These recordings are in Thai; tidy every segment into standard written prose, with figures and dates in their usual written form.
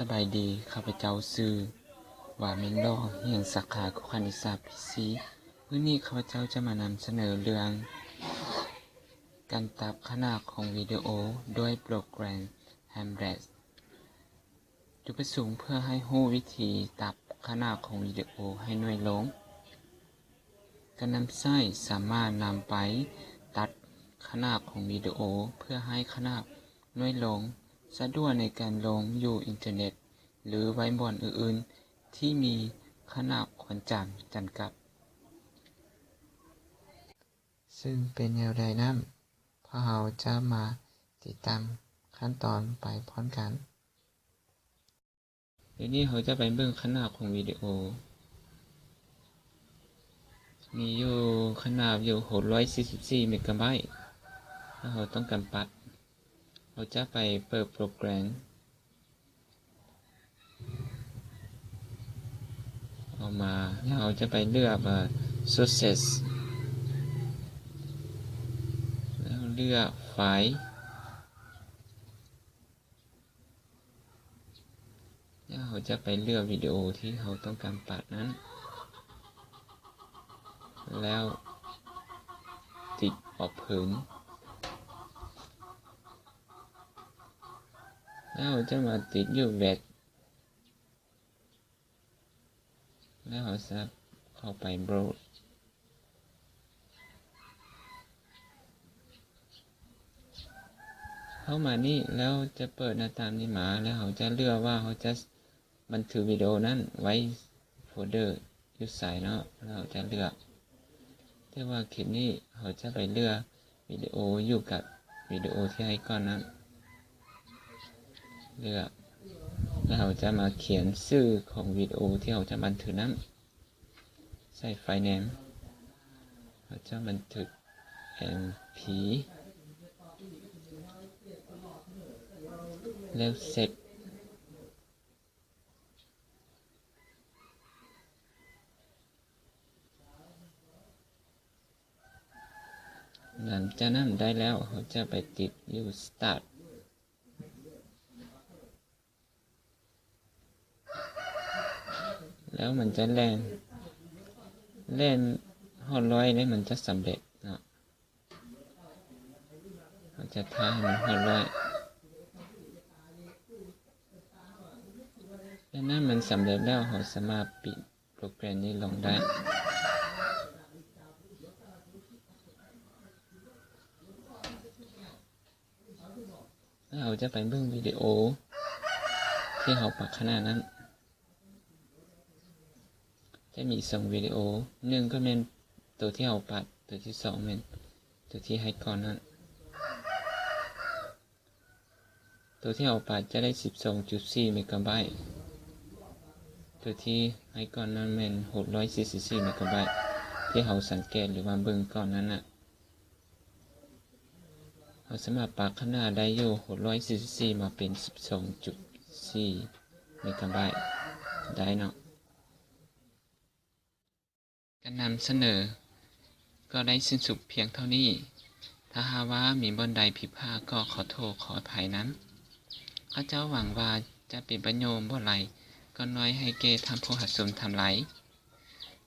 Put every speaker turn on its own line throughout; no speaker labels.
สบายดีข้าพเจ้าชื่อว่าเมนดอเรียนสาขาคณิตศาสตร์ปี4มื้อนี้ข้าพเจ้าจะมานำเสนอเรื่องการปรับขนาดของวิดีโอด้วยโปรแกรม Hamlet จุดประสงค์เพื่อให้รู้วิธีปรับขนาดของวิดีโอให้น้อยลงการนำใช้สามารถนำไปตัดขนาดของวิดีโอเพื่อให้ขนาดน้อยลงสะดวกในการลงอยู่อินเทอร์เน็ตหรือไว้บนอื่นๆที่มีขนาดความจำจำกัดซึ่งเป็นแนวใดนั้นพวกเราจะมาติดตามขั้นตอนไปพร้อมกันเดี๋ยวนี้เราจะไปเบิ่งขนาดของวิดีโอมีอยู่ขนาดอยู่644เมกะไบต์ถ้าเราต้องการปัดเราจะไปเปิดโปรแกรมออกมาแล้วเราจะไปเลือกsources แล้วเลือกไฟล์แล้วเราจะไปเลือกวิดีโอที่เราต้องการปัดนั้นแล้วติดออกผืนแล้วเราจะมาติดอยู่แวดแล้วเราจะเข้าไปโบรดเข้ามานี่แล้วจะเปิดหน้าต่างนี้มาแล้วเราจะเลือกว่าเราจะบันทึกวิดีโอนั้นไว้โฟลเดอร์อยู่ใส่เนาะเราจะเลือกแต่ว่าคลิปนี้เราจะไปเลือกวิดีโออยู่กับวิดีโอที่ให้ก่อนนั้นเลือกแล้วเราจะมาเขียนชื่อของวิดีโอที่เราจะบันทึกนั้นใส่ไฟล์เนมเราจะบันทึก mp แล้วเสร็จหลังจากนั้นได้แล้วเขาจะไปติดอยู่ start แล้วมันจะเล่นฮอตร้อยแล้วมันจะสำเร็จเนาะเราจะท้าให้มันฮอตร้อยแล้วนั้นมันสำเร็จแล้วเราสามารถปิดโปรแกรมนี้ลงได้แล้วเราจะไปเบิ่งวิดีโอที่เราปรับขนาดนั้นจะมี2วิดีโอ1ก็เป็นตัวที่เราปัดตัวที่2เป็นตัวที่ให้ก่อนนั้นตัวที่เราปัดจะได้ 12.4 เมกะไบต์ตัวที่ให้ก่อนนั้นเป็น644 เมกะไบต์ที่เราสังเกตหรือว่าเบิ่งก่อนนั้นน่ะเราสามารถปรับขนาดได้อยู่644มาเป็น 12.4 เมกะไบต์ได้เนาะการนำเสนอก็ได้สิ้นสุดเพียงเท่านี้ถ้าหากว่ามีบนใดผิดพลาดก็ขอโทษขออภัยนั้นข้าเจ้าหวังว่าจะเป็นประโยชน์บ่ไรก็น้อยให้เกทำผู้หัดสมทำไร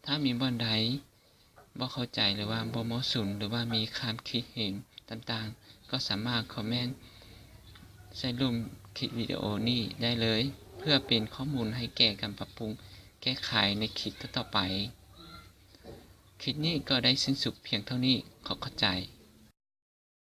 ถ้ามีบนใดบ่เข้าใจหรือว่าบ่เหมาะสมหรือว่ามีความคิดเห็นต่างๆก็สามารถคอมเมนต์ใส่รูปคลิปวิดีโอนี้ได้เลยเพื่อเป็นข้อมูลให้แก่การปรับปรุงแก้ไขในคลิปต่อไปคลิปนี้ก็ได้สิ้นสุดเพียงเท่านี้ขอเข้าใจ